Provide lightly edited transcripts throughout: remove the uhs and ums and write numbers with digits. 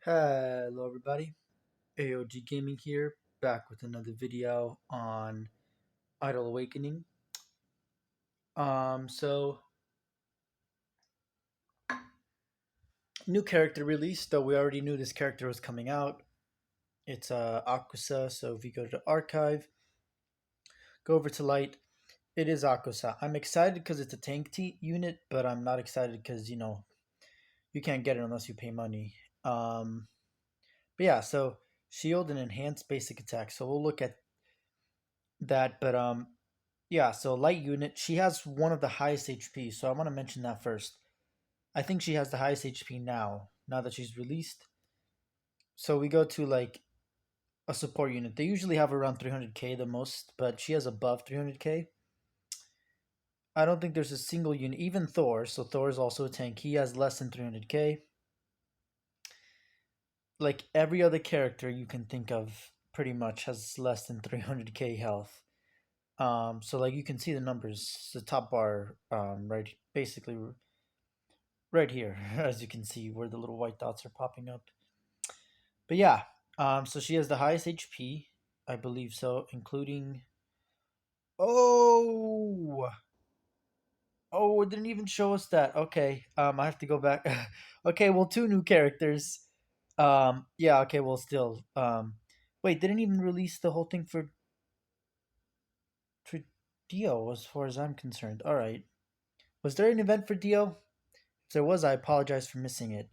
Hello everybody, AOG Gaming here, back with another video on Idle Awakening. So new character released, though we already knew this character was coming out. It's Akusa, so if you go to Archive, go over to Light, it is Akusa. I'm excited because it's a tank unit, but I'm not excited because, you can't get it unless you pay money. But yeah, so shield and enhanced basic attack, so we'll look at that, but yeah, so light unit, she has one of the highest HP, so I want to mention that first. I think she has the highest HP now that she's released. So we go to like a support unit. They usually have around 300k the most, but she has above 300k. I don't think there's a single unit, even Thor. So Thor is also a tank. He has less than 300k. Like every other character you can think of, pretty much has less than 300k health. So like you can see the numbers, the top bar, right, basically right here, as you can see where the little white dots are popping up. But yeah, so she has the highest HP, I believe so, including. Oh, oh, it didn't even show us that. Okay, I have to go back. Okay, well, two new characters. Yeah, okay, well, still. Wait, didn't even release the whole thing for Dio, as far as I'm concerned. All right, was there an event for Dio? If there was, I apologize for missing it.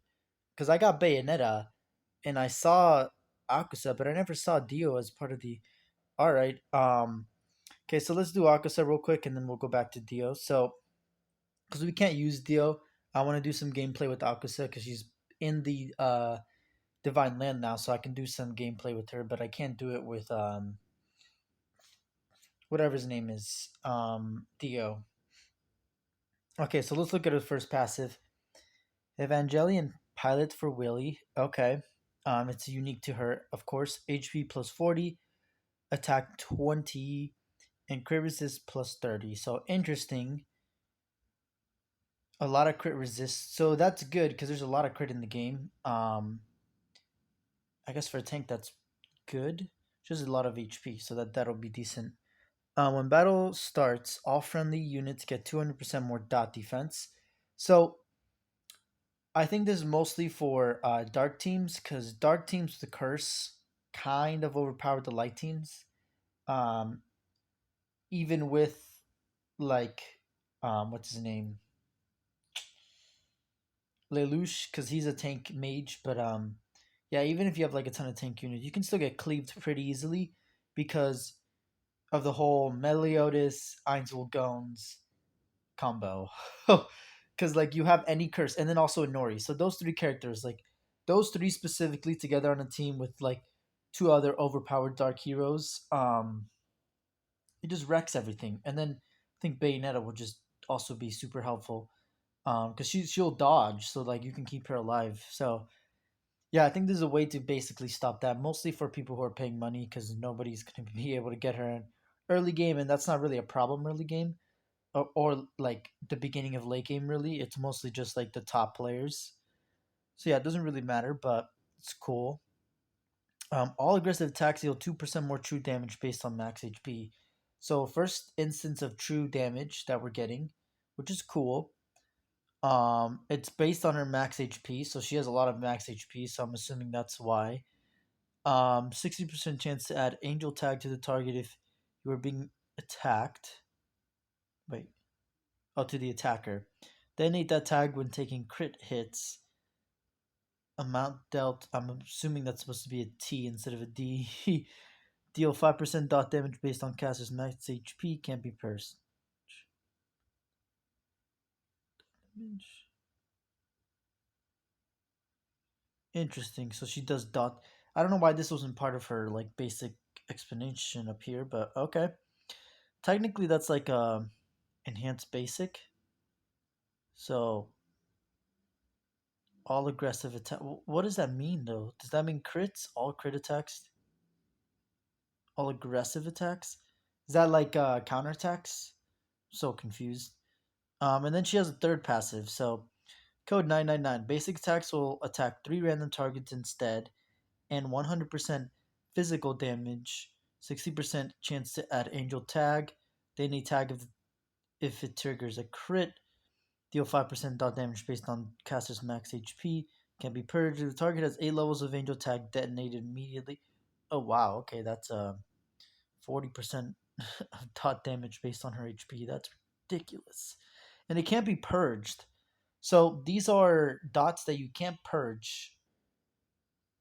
Because I got Bayonetta and I saw Akusa, but I never saw Dio as part of the. All right. Okay, so let's do Akusa real quick, and then we'll go back to Dio. So, because we can't use Dio, I want to do some gameplay with Akusa because she's in the Divine Land now, so I can do some gameplay with her. But I can't do it with whatever his name is, Dio. Okay, so let's look at her first passive. Evangelion Pilot for Willy. Okay. It's unique to her, of course. HP plus 40, attack 20, and crit resist plus 30. So interesting. A lot of crit resist. So that's good because there's a lot of crit in the game. I guess for a tank that's good. Just a lot of HP, so that'll be decent. When battle starts, all friendly units get 200% more dot defense. So I think this is mostly for dark teams because dark teams with the curse kind of overpowered the light teams. Um, Even with like what's his name, Lelouch, because he's a tank mage. But yeah, even if you have like a ton of tank units, you can still get cleaved pretty easily because of the whole Meliodas Ainzel combo. Because like you have any curse and then also Nori. So those three characters, like those three specifically together on a team with like two other overpowered dark heroes, it just wrecks everything. And then I think Bayonetta will just also be super helpful. Because she'll dodge, so like you can keep her alive. So yeah, I think there's a way to basically stop that. Mostly for people who are paying money, because nobody's gonna be able to get her in early game, and that's not really a problem early game, or like the beginning of late game. Really, it's mostly just like the top players. So yeah, it doesn't really matter, but it's cool. All aggressive attacks deal 2% more true damage based on max HP. So first instance of true damage that we're getting, which is cool. It's based on her max HP, so she has a lot of max HP, so I'm assuming that's why. 60% chance to add Angel Tag to the target if you are being attacked. Wait. Oh, to the attacker. Detonate that tag when taking crit hits. Amount dealt. I'm assuming that's supposed to be a T instead of a D. Deal 5% dot damage based on caster's max HP. Can't be pursed. Interesting. So she does dot. I don't know why this wasn't part of her like basic explanation up here, but okay. Technically, that's like enhanced basic. So all aggressive attack. What does that mean though? Does that mean crits? All crit attacks? All aggressive attacks? Is that like counterattacks? So confused. And then she has a third passive. So Code 999. Basic attacks will attack 3 random targets instead, and 100% physical damage, 60% chance to add Angel Tag. They need tag if it triggers a crit. Deal 5% dot damage based on caster's max HP. Can be purged. The target has 8 levels of Angel Tag detonated immediately. Oh wow, okay, that's 40% dot damage based on her HP. That's ridiculous. And it can't be purged. So these are dots that you can't purge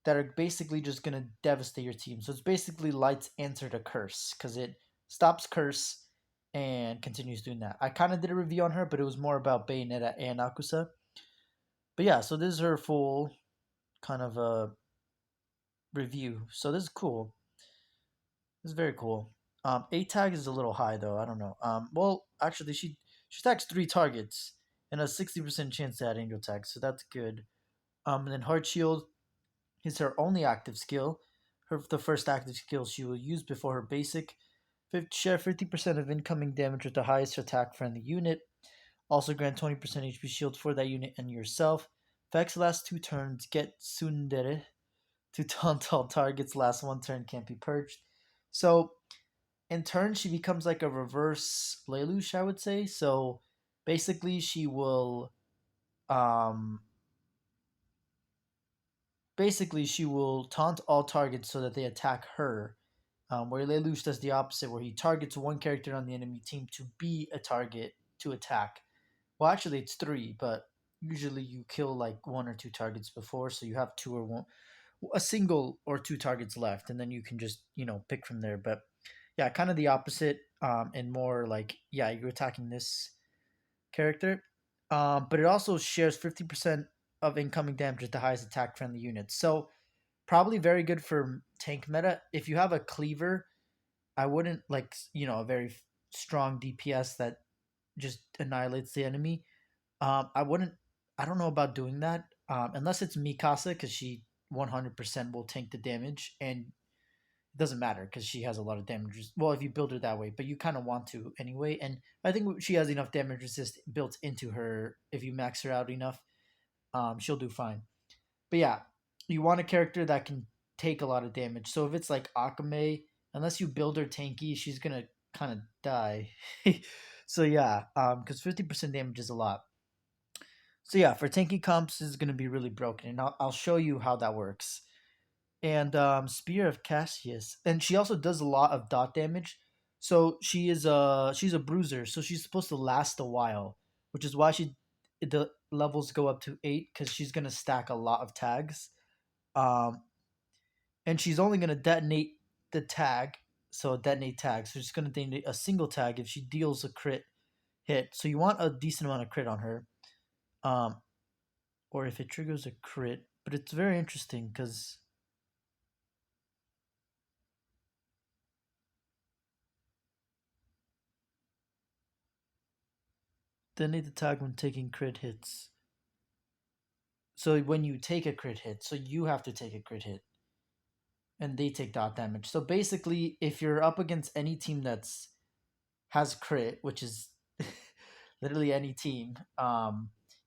that are basically just going to devastate your team. So it's basically Light's answer to Curse because it stops Curse and continues doing that. I kind of did a review on her, but it was more about Bayonetta and Akusa. But yeah, so this is her full kind of review. So this is cool. This is very cool. A tag is a little high though. I don't know. Well, actually, she attacks 3 targets and a 60% chance to add Angel Tag, so that's good. And then Heart Shield is her only active skill. The first active skill she will use before her basic. Share 50% of incoming damage with the highest attack friendly unit. Also grant 20% HP shield for that unit and yourself. Effects last 2 turns. Get Tsundere to taunt all targets. Last 1 turn can't be purged. So in turn, she becomes like a reverse Lelouch, I would say. So basically, she will um, taunt all targets so that they attack her. Where Lelouch does the opposite, where he targets one character on the enemy team to be a target to attack. Well, actually, it's 3, but usually you kill like 1 or 2 targets before, so you have 2 or 1, a single or 2 targets left, and then you can just pick from there. But yeah, kind of the opposite, and more like yeah, you're attacking this character, but it also shares 50% of incoming damage with the highest attack friendly units. So probably very good for tank meta. If you have a cleaver, I wouldn't like a very strong DPS that just annihilates the enemy. I wouldn't. I don't know about doing that unless it's Mikasa because she 100% will tank the damage, and it doesn't matter because she has a lot of damage. Well, if you build her that way, but you kind of want to anyway. And I think she has enough damage resist built into her. If you max her out enough, she'll do fine. But yeah, you want a character that can take a lot of damage. So if it's like Akame, unless you build her tanky, she's gonna kind of die. So yeah, because 50% damage is a lot. So yeah, for tanky comps, this is gonna be really broken, and I'll show you how that works. And Spear of Cassius, and she also does a lot of dot damage. So she's a bruiser, so she's supposed to last a while, which is why the levels go up to 8 because she's gonna stack a lot of tags. Um, and she's only gonna detonate the tag, so detonate tag. So she's gonna detonate a single tag if she deals a crit hit. So you want a decent amount of crit on her, um, or if it triggers a crit. But it's very interesting because detonate the tag when taking crit hits. So when you take a crit hit, so you have to take a crit hit, and they take dot damage. So basically, if you're up against any team that's has crit, which is literally any team,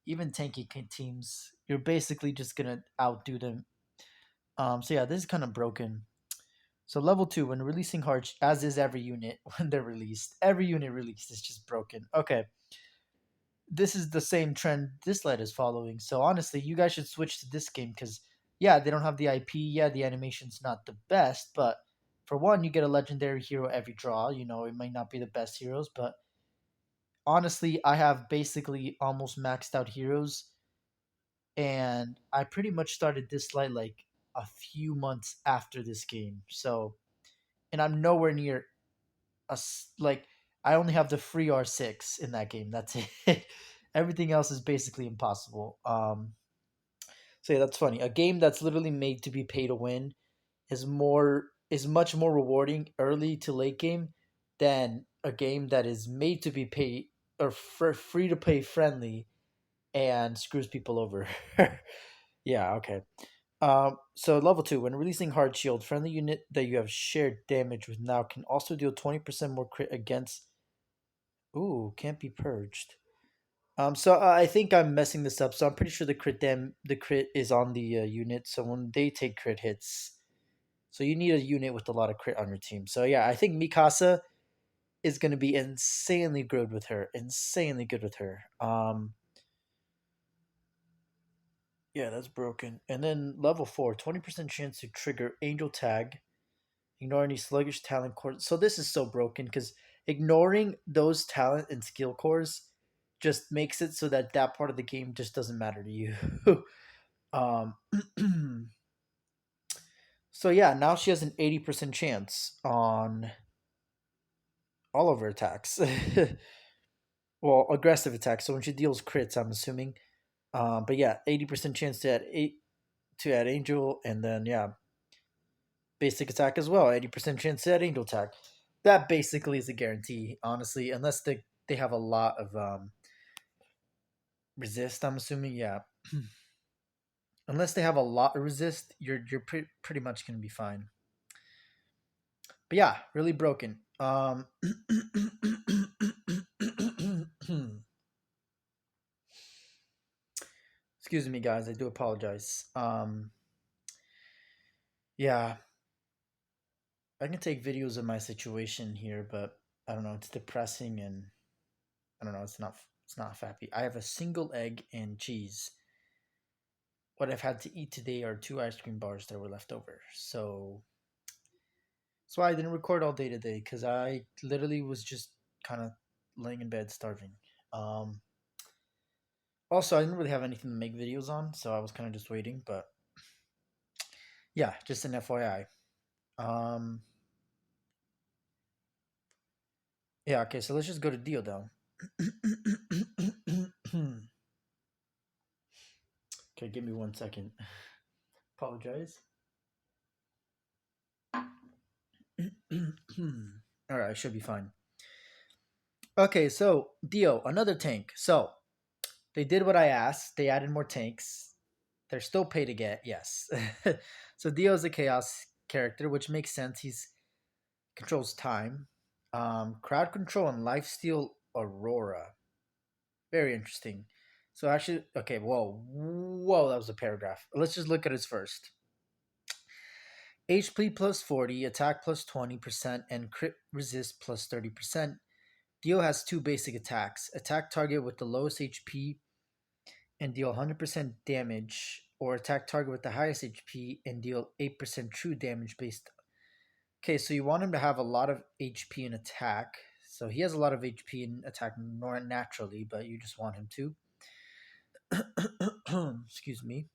even tanky teams, you're basically just gonna outdo them. So yeah, this is kind of broken. So level 2, when releasing hearts, as is every unit when they're released, every unit released is just broken. Okay, this is the same trend this light is following. So honestly, you guys should switch to this game because yeah, they don't have the IP. Yeah, the animation's not the best, but for one, you get a legendary hero every draw. It might not be the best heroes, but honestly, I have basically almost maxed out heroes, and I pretty much started this light like a few months after this game. So, and I'm nowhere near like I only have the free R6 in that game. That's it. Everything else is basically impossible. So yeah, that's funny. A game that's literally made to be pay to win is much more rewarding early to late game than a game that is made to be pay or free to play friendly and screws people over. Yeah, okay. So level 2, when releasing Hard Shield, friendly unit that you have shared damage with now can also deal 20% more crit against. Ooh, can't be purged. I think I'm messing this up. So I'm pretty sure the crit is on the unit. So when they take crit hits, so you need a unit with a lot of crit on your team. So yeah, I think Mikasa is going to be insanely good with her. Insanely good with her. Yeah, that's broken. And then level 4, 20% chance to trigger Angel Tag. Ignore any sluggish talent cores. So this is so broken because ignoring those talent and skill cores just makes it so that that part of the game just doesn't matter to you. um, so yeah, now she has an 80% chance on all of her attacks. Well, aggressive attacks. So when she deals crits, I'm assuming. But yeah, 80% chance to add Angel, and then yeah, basic attack as well. 80% chance to add Angel attack. That basically is a guarantee, honestly, unless they have a lot of resist. I'm assuming, yeah. Unless they have a lot of resist, you're pretty much gonna be fine. But yeah, really broken. Excuse me, guys. I do apologize. Yeah, I can take videos of my situation here, but I don't know. It's depressing, and I don't know. It's not happy. I have a single egg and cheese. What I've had to eat today are two ice cream bars that were left over. So that's why I didn't record all day today, because I literally was just kind of laying in bed starving. Um, Also, I didn't really have anything to make videos on, so I was kind of just waiting. But yeah, just an FYI. Um, yeah, okay, so let's just go to deal though. Okay, give me 1 second. Apologize. All right, I should be fine. Okay, so Dio, another tank. So they did what I asked. They added more tanks. They're still pay to get, yes. So Dio is a chaos character, which makes sense. He's controls time. Crowd control and lifesteal Aurora. Very interesting. So actually, okay, whoa, that was a paragraph. Let's just look at his first. HP plus 40, attack plus 20%, and crit resist plus 30%. Dio has two basic attacks. Attack target with the lowest HP and deal 100% damage, or attack target with the highest HP and deal 8% true damage based. Okay, so you want him to have a lot of HP in attack. So he has a lot of HP in attack more naturally, but you just want him to. Excuse me.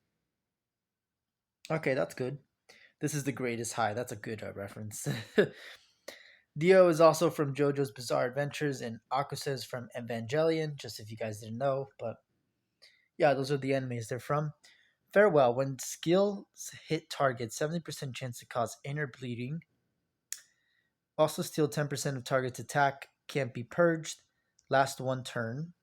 Okay, that's good. This is the greatest high. That's a good reference. Dio is also from JoJo's Bizarre Adventures, and Akusa is from Evangelion, just if you guys didn't know. But yeah, those are the enemies they're from. Farewell. When skills hit target, 70% chance to cause inner bleeding. Also steal 10% of target's attack. Can't be purged. Last one turn.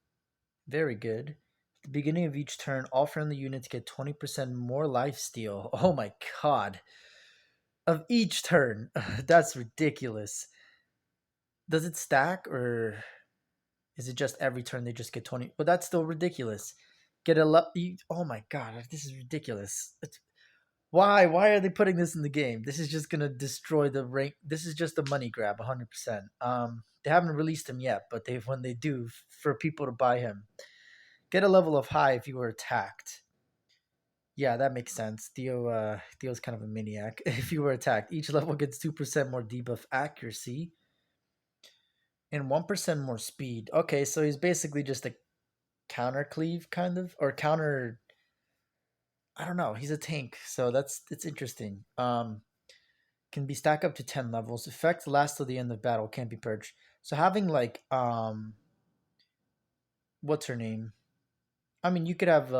Very good. At the beginning of each turn, all friendly units get 20% more life steal. Oh my god. Of each turn. That's ridiculous. Does it stack, or is it just every turn they just get 20? But that's still ridiculous. Get oh my god, this is ridiculous. Why are they putting this in the game? This is just gonna destroy the rank. This is just a money grab, 100%. They haven't released him yet, but when they do, for people to buy him, get a level of high if you were attacked. Yeah, that makes sense. Theo's kind of a maniac. If you were attacked, each level gets 2% more debuff accuracy and 1% more speed. Okay, so he's basically just a counter cleave kind of, or counter. I don't know. He's a tank, so it's interesting. Can be stacked up to 10 levels. Effects last till the end of battle, can't be purged. So having like what's her name? I mean, you could have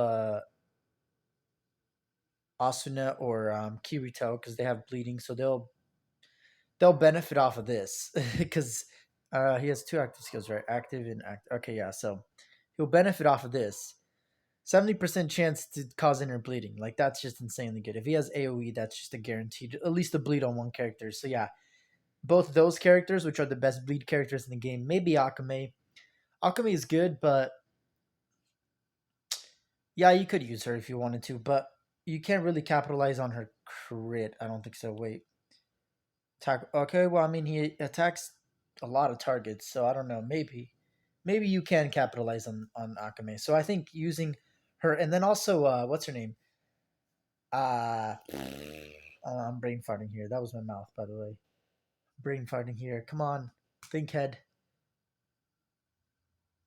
Asuna or Kirito because they have bleeding, so they'll benefit off of this because he has two active skills, right? Active and act. Okay, yeah, so he'll benefit off of this. 70% chance to cause inner bleeding. Like, that's just insanely good. If he has AoE, that's just a guaranteed, at least a bleed on one character. So yeah, both those characters, which are the best bleed characters in the game, maybe Akame. Akame is good, but Yeah, you could use her if you wanted to, but you can't really capitalize on her crit. I don't think so. Wait, attack. Okay, well, I mean, he attacks a lot of targets, so I don't know. Maybe you can capitalize on Akame. So I think using her, and then also, what's her name? Uh, I'm brain farting here. That was my mouth, by the way. Brain farting here. Come on, think head.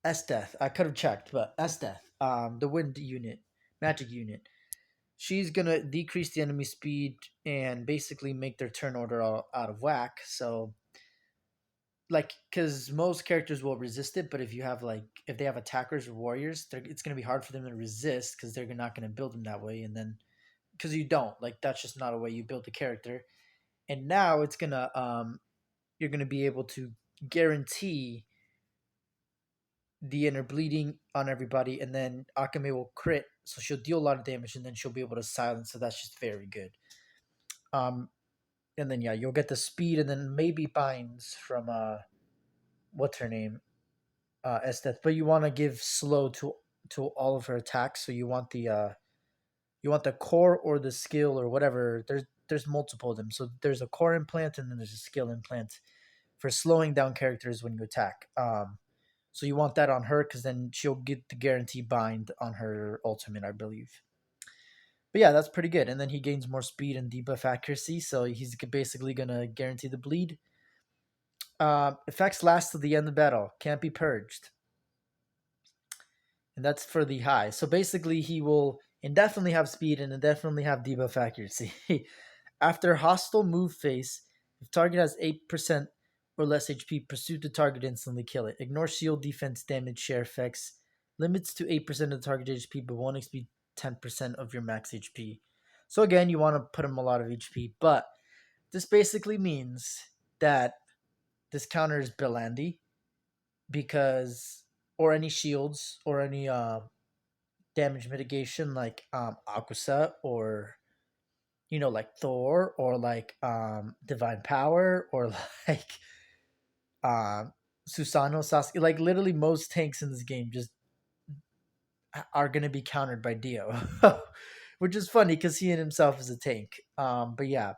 S death. I could have checked, but S death. The wind unit, magic unit. She's gonna decrease the enemy speed and basically make their turn order all out of whack. So, like, because most characters will resist it, but if you have like if they have attackers or warriors, it's gonna be hard for them to resist because they're not gonna build them that way. And then because you don't like that's just not a way you build a character. And now it's gonna you're gonna be able to guarantee the inner bleeding on everybody, and then Akame will crit, so she'll deal a lot of damage, and then she'll be able to silence. So that's just very good. Um, and then yeah, you'll get the speed, and then maybe binds from what's her name, Estheth. But you want to give slow to all of her attacks, so you want the core or the skill or whatever. There's multiple of them. So there's a core implant, and then there's a skill implant for slowing down characters when you attack. So you want that on her because then she'll get the guarantee bind on her ultimate, I believe. But yeah, that's pretty good. And then he gains more speed and debuff accuracy, so he's basically gonna guarantee the bleed. Effects last to the end of battle, can't be purged, and that's for the high. So basically, he will indefinitely have speed and indefinitely have debuff accuracy. After hostile move phase, if target has 8% or less HP, pursue the target instantly, kill it. Ignore shield, defense, damage, share effects. Limits to 8% of the target HP, but won't exceed 10% of your max HP. So again, you want to put him a lot of HP, but this basically means that this counters Belandi because, or any shields, or any damage mitigation like Akusa, or like Thor, or like Divine Power, or like um Susano Sasuke. Like literally most tanks in this game just are gonna be countered by Dio. Which is funny because he in himself is a tank. But yeah.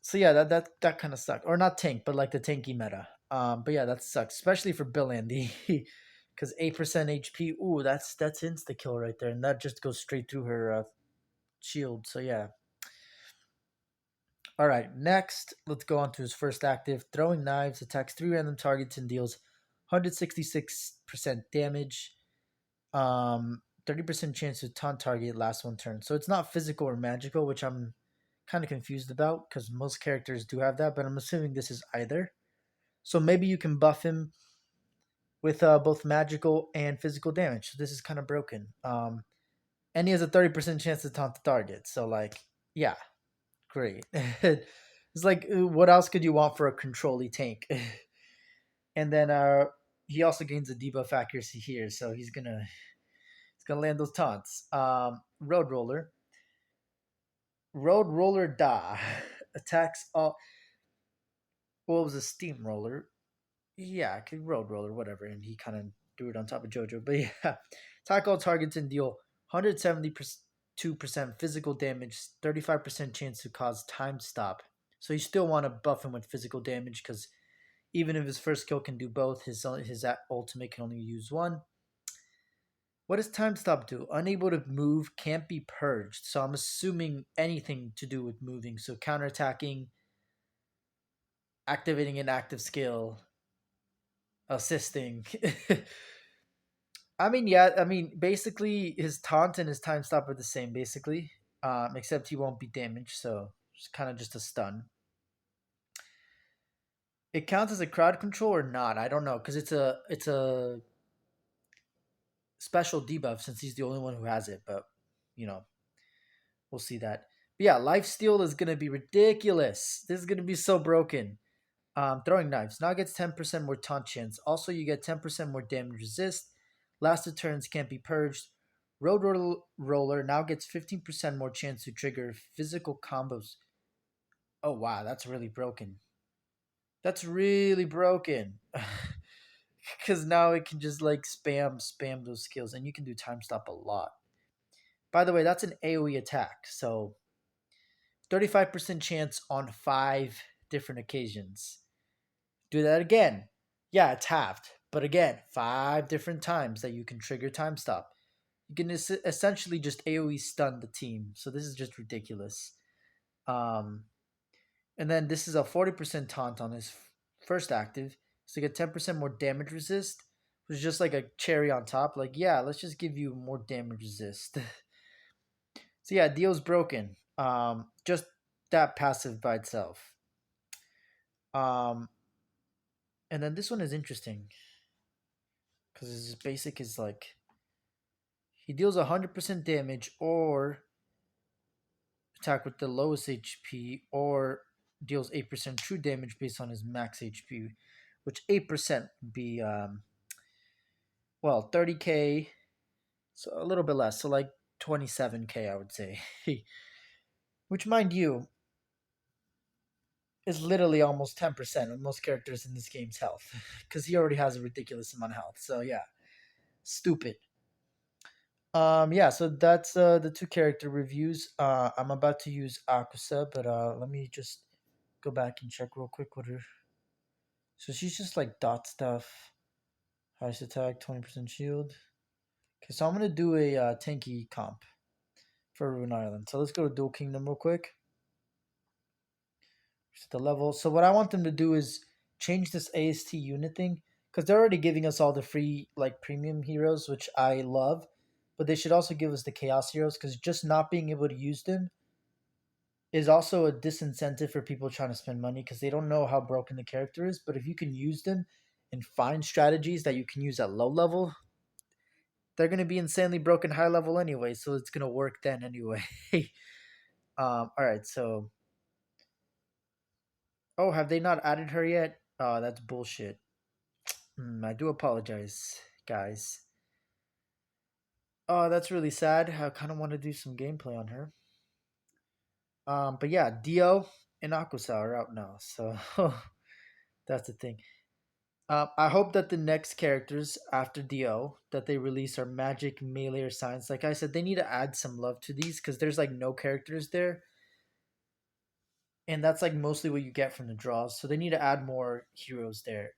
So yeah, that kind of sucked. Or not tank, but like the tanky meta. But yeah, that sucks, especially for Bill Andy. Because 8% HP, ooh, that's insta kill right there, and that just goes straight through her shield. So yeah. All right, next, let's go on to his first active. Throwing Knives attacks 3 random targets and deals 166% damage. 30% chance to taunt target last one turn. So it's not physical or magical, which I'm kind of confused about because most characters do have that, but I'm assuming this is either. So maybe you can buff him with both magical and physical damage. So this is kind of broken. And he has a 30% chance to taunt the target. So like, yeah, great. It's like, what else could you want for a control tank? And then he also gains a debuff accuracy here, so he's gonna land those taunts. Road Roller, Road Roller Da attacks all. Well, it was a Steamroller. Yeah, Road Roller, whatever, and he kind of threw it on top of JoJo. But yeah, attack all targets and deal 172% physical damage, 35% chance to cause time stop. So you still want to buff him with physical damage because even if his first kill can do both, his ultimate can only use one. What does time stop do? Unable to move, can't be purged. So I'm assuming anything to do with moving. So counterattacking, activating an active skill, assisting. I mean, yeah. I mean, basically, his taunt and his time stop are the same, basically. Except he won't be damaged, so it's kind of just a stun. It counts as a crowd control or not? I don't know because it's a special debuff since he's the only one who has it. But you know, we'll see that. But yeah, life steal is gonna be ridiculous. This is gonna be so broken. Throwing knives now gets 10% more taunt chance. Also, you get 10% more damage resist. Lasted turns can't be purged. Roller now gets 15% more chance to trigger physical combos. Oh wow, that's really broken. That's really broken. because now it can just like spam those skills, and you can do time stop a lot. By the way, that's an AoE attack, so 35% chance on 5 different occasions. Do that again. Yeah, it's halved, but again, 5 different times that you can trigger time stop. You can essentially just AoE stun the team. So this is just ridiculous. Um, and then this is a 40% taunt on his first active. So you get 10% more damage resist, which is just like a cherry on top. Like, yeah, let's just give you more damage resist. So yeah, Dio's broken. Just that passive by itself. Um, and then this one is interesting because his basic is like he deals 100% damage or attack with the lowest HP or deals 8% true damage based on his max HP, which 8% would be, 30k, so a little bit less, so like 27k, I would say. Which, mind you, is literally almost 10% of most characters in this game's health, because he already has a ridiculous amount of health, so yeah, stupid. Yeah, so that's the two character reviews. I'm about to use Akusa, but let me just go back and check real quick what her. So she's just like dot stuff, highest attack, 20% shield. Okay, so I'm gonna do a tanky comp for Rune Island. So let's go to Dual Kingdom real quick. Just the level. So what I want them to do is change this AST unit thing because they're already giving us all the free like premium heroes, which I love. But they should also give us the chaos heroes because just not being able to use them is also a disincentive for people trying to spend money because they don't know how broken the character is. But if you can use them and find strategies that you can use at low level, they're going to be insanely broken high level anyway. So it's going to work then anyway. All right. So, oh, have they not added her yet? Oh, that's bullshit. I do apologize, guys. Oh, that's really sad. I kind of want to do some gameplay on her. But yeah, Dio and Akusa are out now, so that's the thing. I hope that the next characters after Dio that they release are magic, melee, or science. Like I said, they need to add some love to these because there's like no characters there, and that's like mostly what you get from the draws. So they need to add more heroes there.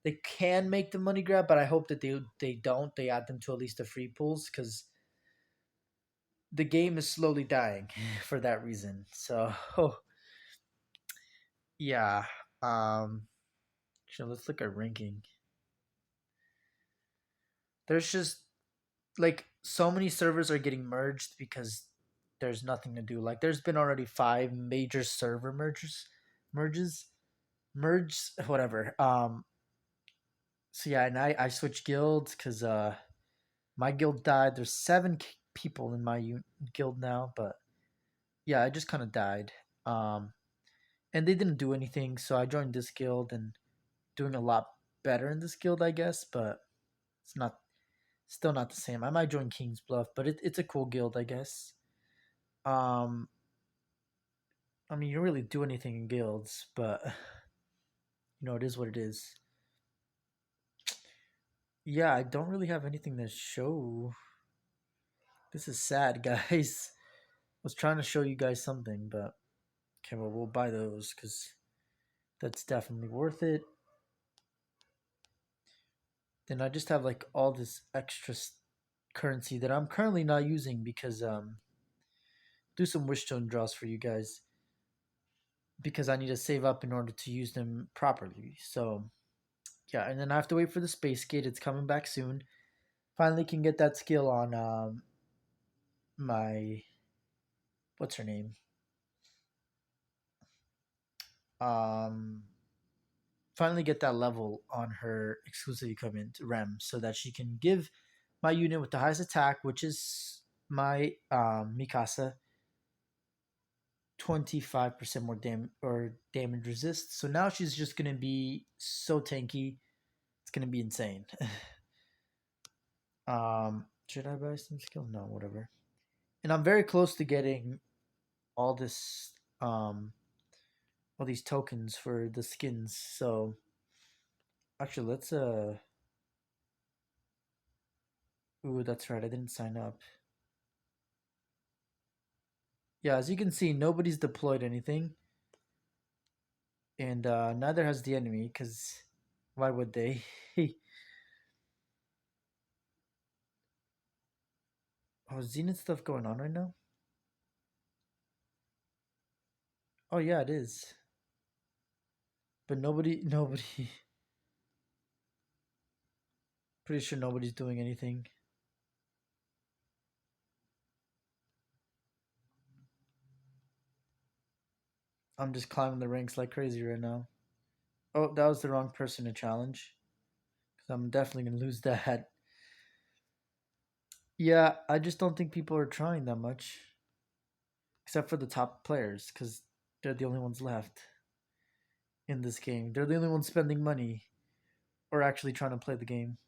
They can make the money grab, but I hope that they don't. They add them to at least the free pools because the game is slowly dying for that reason. So yeah. Um, so let's look at ranking. There's just like so many servers are getting merged because there's nothing to do. Like there's been already 5 major server merges, whatever. So yeah, and I switched guilds because my guild died. There's 7 people in my guild now, but yeah, I just kind of died. Um, and they didn't do anything, so I joined this guild and doing a lot better in this guild, I guess. But it's not still not the same. I might join King's Bluff, but it's a cool guild, I guess. Um, I mean, you don't really do anything in guilds, but it is what it is. Yeah, I don't really have anything to show. This is sad, guys. I was trying to show you guys something, but okay, well, we'll buy those because that's definitely worth it. Then I just have like all this extra currency that I'm currently not using because do some wishstone draws for you guys because I need to save up in order to use them properly. So yeah, and then I have to wait for the space gate. It's coming back soon. Finally, can get that skill on my what's her name? Um, finally get that level on her exclusive equipment Rem so that she can give my unit with the highest attack, which is my Mikasa, 25% more damage resist. So now she's just gonna be so tanky. It's gonna be insane. Should I buy some skill? No, whatever. And I'm very close to getting all this all these tokens for the skins. So actually, let's Ooh, that's right. I didn't sign up. Yeah, as you can see, nobody's deployed anything, and neither has the enemy. Cause why would they? Oh, Zenith stuff going on right now? Oh yeah, it is. But nobody. Pretty sure nobody's doing anything. I'm just climbing the ranks like crazy right now. Oh, that was the wrong person to challenge. Cause I'm definitely gonna lose that. Yeah, I just don't think people are trying that much, except for the top players, because they're the only ones left in this game. They're the only ones spending money or actually trying to play the game.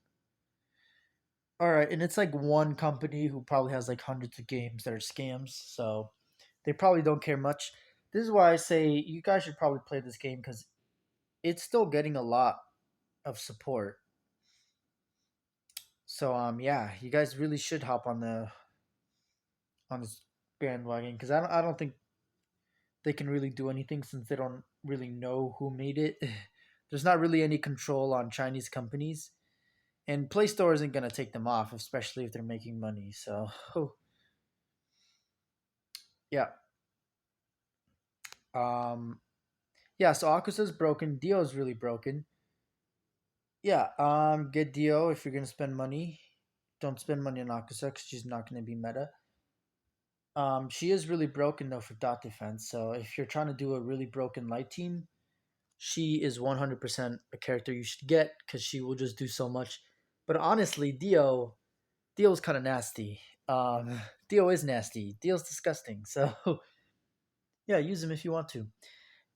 All right, and it's like one company who probably has like hundreds of games that are scams, so they probably don't care much. This is why I say you guys should probably play this game because it's still getting a lot of support. So yeah, you guys really should hop on this bandwagon because I don't think they can really do anything since they don't really know who made it. There's not really any control on Chinese companies, and Play Store isn't gonna take them off, especially if they're making money. So yeah, um, yeah. So Akusa's broken. Dio's really broken. Yeah, get Dio if you're gonna spend money. Don't spend money on Akusa because she's not gonna be meta. She is really broken though for dot defense. So if you're trying to do a really broken light team, she is 100% a character you should get because she will just do so much. But honestly, Dio's kind of nasty. Dio is nasty. Dio's disgusting. So yeah, use him if you want to.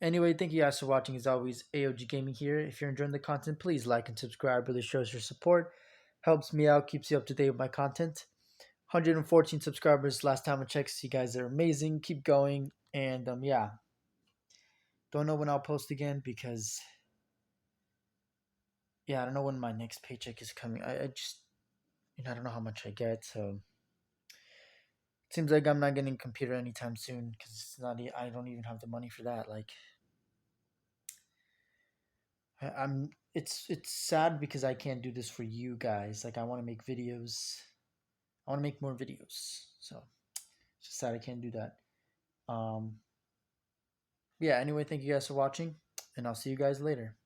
Anyway, thank you guys for watching. As always, AOG Gaming here. If you're enjoying the content, please like and subscribe. Really shows your support, helps me out, keeps you up to date with my content. 114 subscribers last time I checked. So you guys are amazing. Keep going. And yeah, don't know when I'll post again because yeah, I don't know when my next paycheck is coming. I just I don't know how much I get, so it seems like I'm not getting a computer anytime soon because it's not. I don't even have the money for that. Like I'm. It's sad because I can't do this for you guys. Like I want to make videos. I want to make more videos. So it's just sad I can't do that. Um. Yeah. Anyway, thank you guys for watching, and I'll see you guys later.